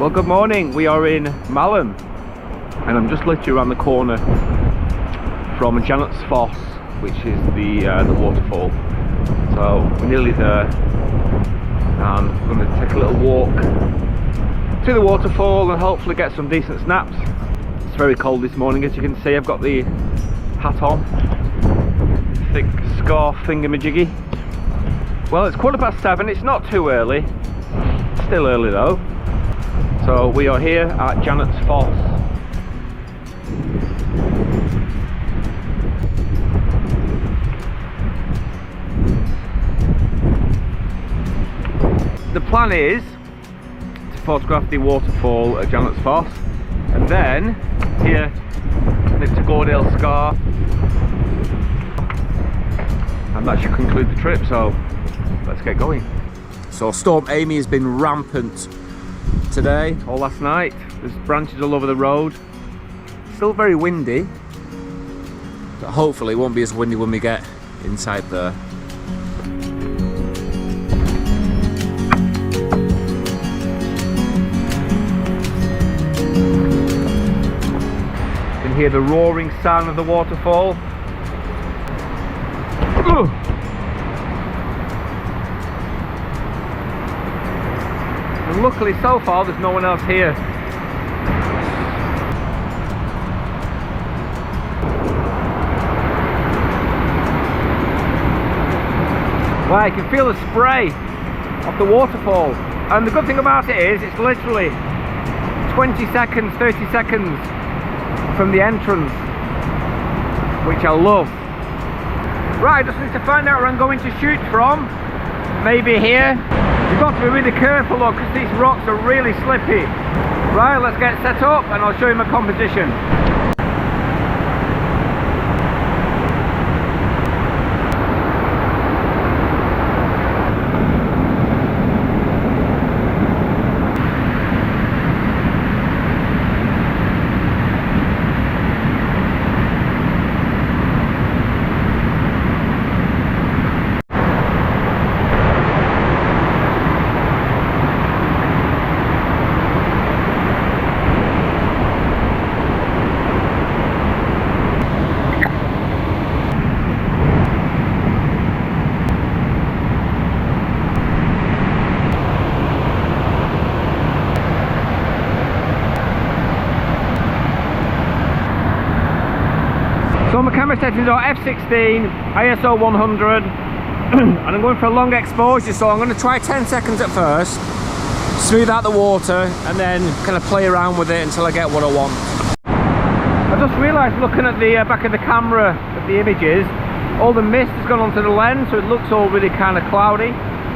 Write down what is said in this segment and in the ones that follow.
Well, good morning. We are in Malham, and I'm just literally around the corner from Janet's Foss, which is the waterfall. So we're nearly there, and we're going to take a little walk to the waterfall and hopefully get some decent snaps. It's very cold this morning, as you can see. I've got the hat on, thick scarf thingamajiggy. Well, it's 7:15. It's not too early, still early though. So we are here at Janet's Foss. The plan is to photograph the waterfall at Janet's Foss, and then here to Gordale Scar, and that should conclude the trip. So let's get going. So Storm Amy has been rampant today, or last night. There's branches all over the road. Still very windy, but hopefully it won't be as windy when we get inside there. You can hear the roaring sound of the waterfall. Ooh. And luckily so far there's no one else here. Wow, you can feel the spray of the waterfall, and the good thing about it is it's literally 20 seconds, 30 seconds from the entrance, which I love. Right, I just need to find out where I'm going to shoot from. Maybe here. You've got to be really careful though, because these rocks are really slippy. Right, let's get set up and I'll show you my composition. So my camera settings are f16, ISO 100, and I'm going for a long exposure, so I'm going to try 10 seconds at first, smooth out the water, and then kind of play around with it until I get what I want. I just realised looking at the back of the camera of the images, all the mist has gone onto the lens, so it looks all really kind of cloudy.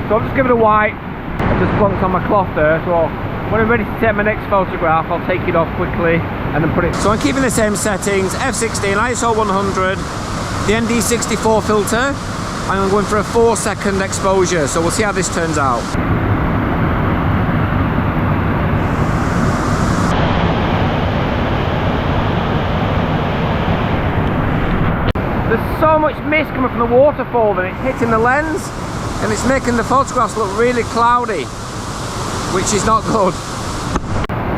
So I'll just give it a wipe. I just plonked on my cloth there, so when I'm ready to take my next photograph, I'll take it off quickly and then put it. So I'm keeping the same settings, f16, ISO 100, the ND64 filter, and I'm going for a 4-second exposure, so we'll see how this turns out. There's so much mist coming from the waterfall that it's hitting the lens, and it's making the photographs look really cloudy, which is not good.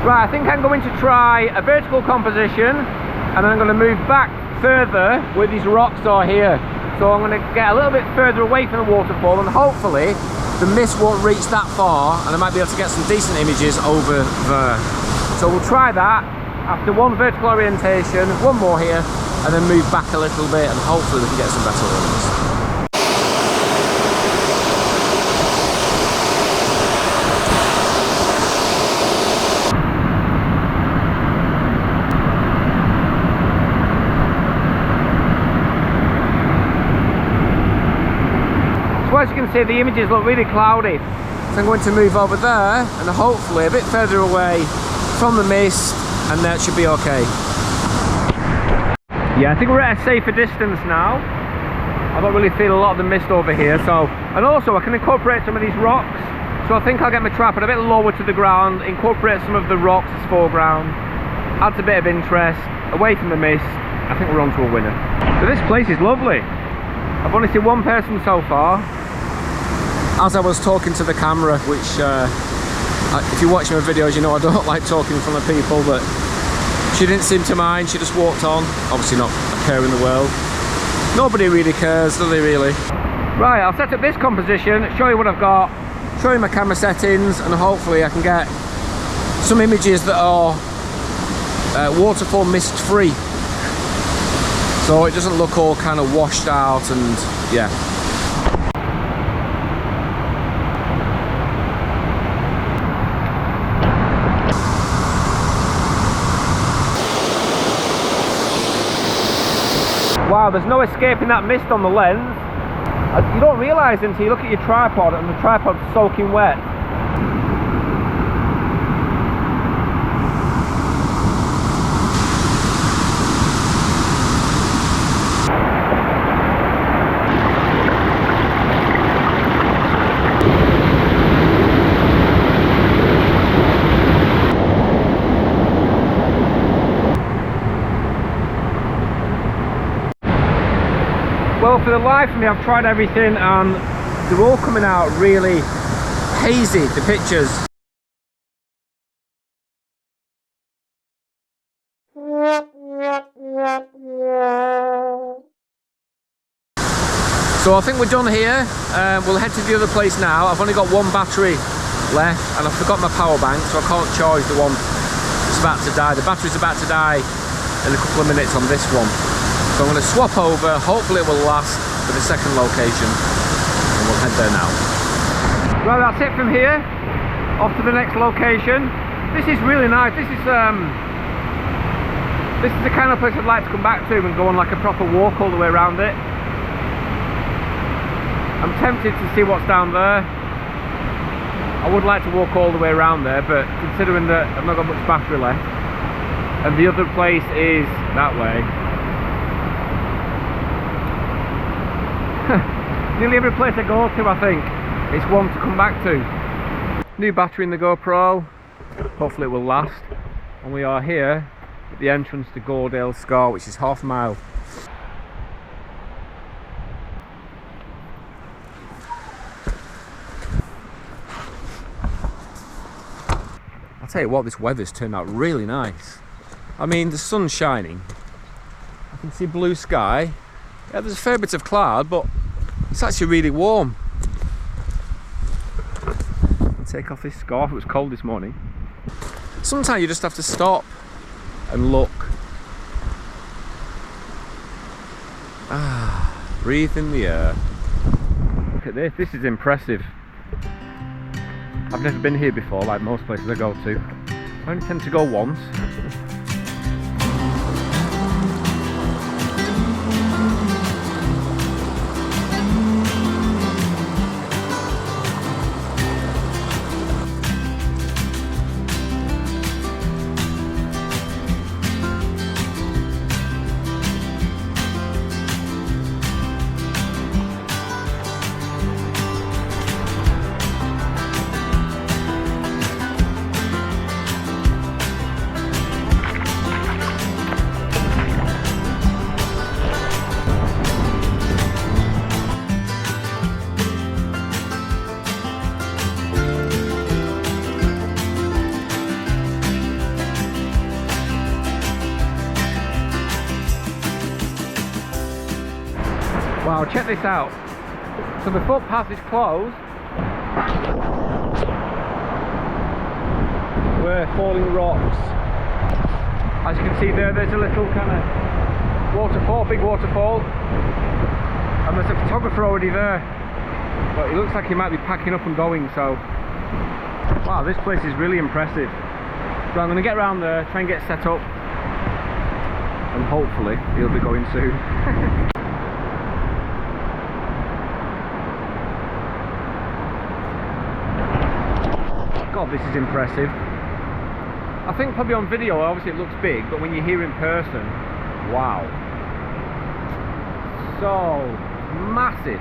Right, I think I'm going to try a vertical composition, and then I'm going to move back further where these rocks are here. So I'm going to get a little bit further away from the waterfall, and hopefully the mist won't reach that far, and I might be able to get some decent images over there. So we'll try that after one vertical orientation, one more here, and then move back a little bit, and hopefully we can get some better ones. As you can see, the images look really cloudy, so I'm going to move over there and hopefully a bit further away from the mist, and that should be okay. Yeah, I think we're at a safer distance now. I don't really feel a lot of the mist over here, so, and also I can incorporate some of these rocks, so I think I'll get my tripod a bit lower to the ground, incorporate some of the rocks as foreground, adds a bit of interest away from the mist. I think we're on to a winner. So this place is lovely. I've only seen one person so far, as I was talking to the camera, which If you watch my videos, you know I don't like talking in front of people, but she didn't seem to mind. She just walked on. Obviously not a care in the world. Nobody really cares, do they really? Right, I'll set up this composition, show you what I've got, show you my camera settings, and hopefully I can get some images that are waterfall mist free, so it doesn't look all kind of washed out. And yeah, wow, there's no escaping that mist on the lens. You don't realise until you look at your tripod and the tripod's soaking wet. Well, for the life of me, I've tried everything and they're all coming out really hazy, the pictures. So I think we're done here. We'll head to the other place now. I've only got one battery left and I forgot my power bank, so I can't charge the one that's about to die. The battery's about to die in a couple of minutes on this one. So I'm going to swap over, hopefully it will last for the second location, and we'll head there now. Right, that's it from here, off to the next location. This is really nice. This is the kind of place I'd like to come back to and go on like a proper walk all the way around it. I'm tempted to see what's down there. I would like to walk all the way around there, but considering that I've not got much battery left, and the other place is that way, nearly every place I go to, I think, it's one to come back to. New battery in the GoPro, hopefully it will last. And we are here at the entrance to Gordale Scar, which is half a mile. I'll tell you what, this weather's turned out really nice. I mean, the sun's shining, I can see blue sky. Yeah, there's a fair bit of cloud, but it's actually really warm. I'll take off this scarf, it was cold this morning. Sometimes you just have to stop and look. Breathe in the air. Look at this, this is impressive. I've never been here before, like most places I go to. I only tend to go once. Wow, check this out. So the footpath is closed. We're falling rocks. As you can see there, there's a little kind of waterfall, big waterfall. And there's a photographer already there. But it looks like he might be packing up and going, so... Wow, this place is really impressive. So I'm going to get around there, try and get set up. And hopefully, he'll be going soon. God, this is impressive. I think probably on video, obviously it looks big, but when you're here in person, wow. So massive.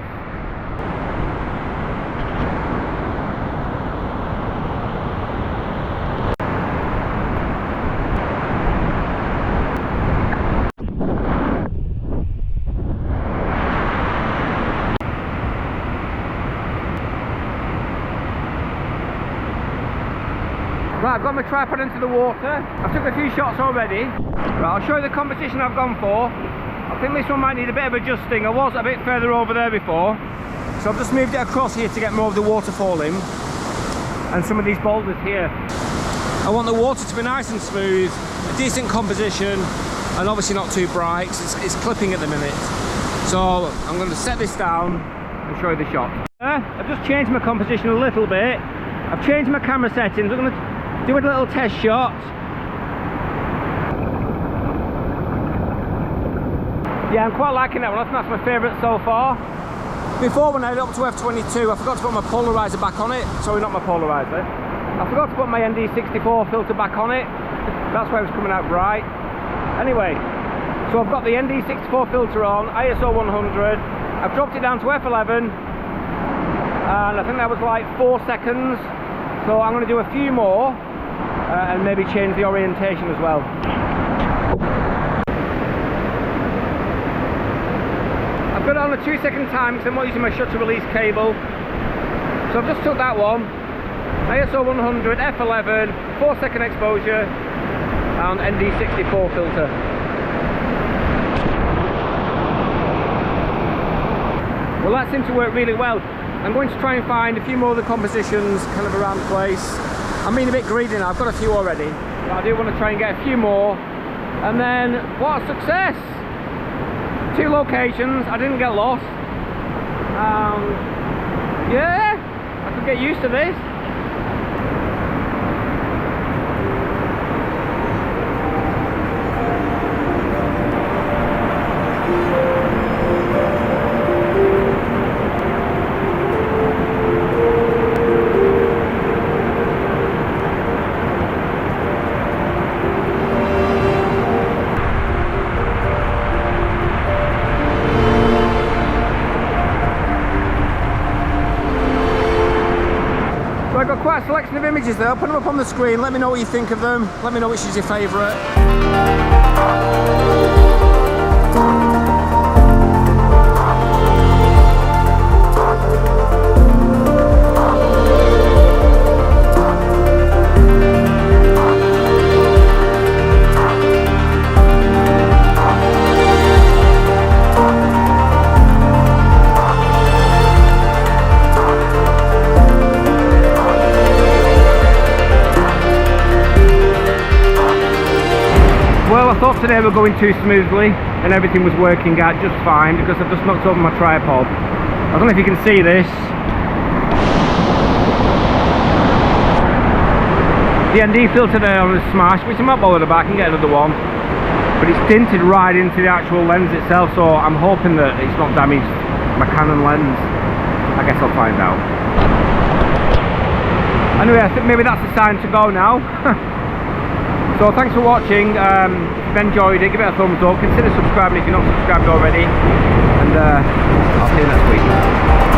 I've got my tripod into the water. I've took a few shots already. Right, I'll show you the composition I've gone for. I think this one might need a bit of adjusting. I was a bit further over there before, so I've just moved it across here to get more of the waterfall in, and some of these boulders here. I want the water to be nice and smooth, a decent composition, and obviously not too bright. It's clipping at the minute. So I'm going to set this down and show you the shot. I've just changed my composition a little bit. I've changed my camera settings. I'm going to do a little test shot. Yeah, I'm quite liking that one. I think that's my favourite so far. Before, when I had up to f22, I forgot to put my polarizer back on it. Sorry, not my polarizer. I forgot to put my ND64 filter back on it. That's why it was coming out bright. Anyway, so I've got the ND64 filter on, ISO 100. I've dropped it down to f11, and I think that was like 4 seconds. So I'm going to do a few more, and maybe change the orientation as well. I've got it on a 2-second time because I'm not using my shutter release cable. So I've just took that one, ISO 100, f11, 4-second exposure, and ND64 filter. Well, that seemed to work really well. I'm going to try and find a few more of the compositions kind of around the place. I'm being a bit greedy now, I've got a few already, but I do want to try and get a few more. And then, what a success! 2 locations, I didn't get lost. Yeah, I could get used to this. So I've got quite a selection of images there. I'll put them up on the screen. Let me know what you think of them. Let me know which is your favourite. Well, I thought today we were going too smoothly and everything was working out just fine because I've just knocked over my tripod. I don't know if you can see this. The ND filter there on the smash, which I'm not bothered about, I can get another one. But it's tinted right into the actual lens itself, so I'm hoping that it's not damaged my Canon lens. I guess I'll find out. Anyway, I think maybe that's the sign to go now. So thanks for watching. If you've enjoyed it, give it a thumbs up, consider subscribing if you're not subscribed already, and I'll see you next week.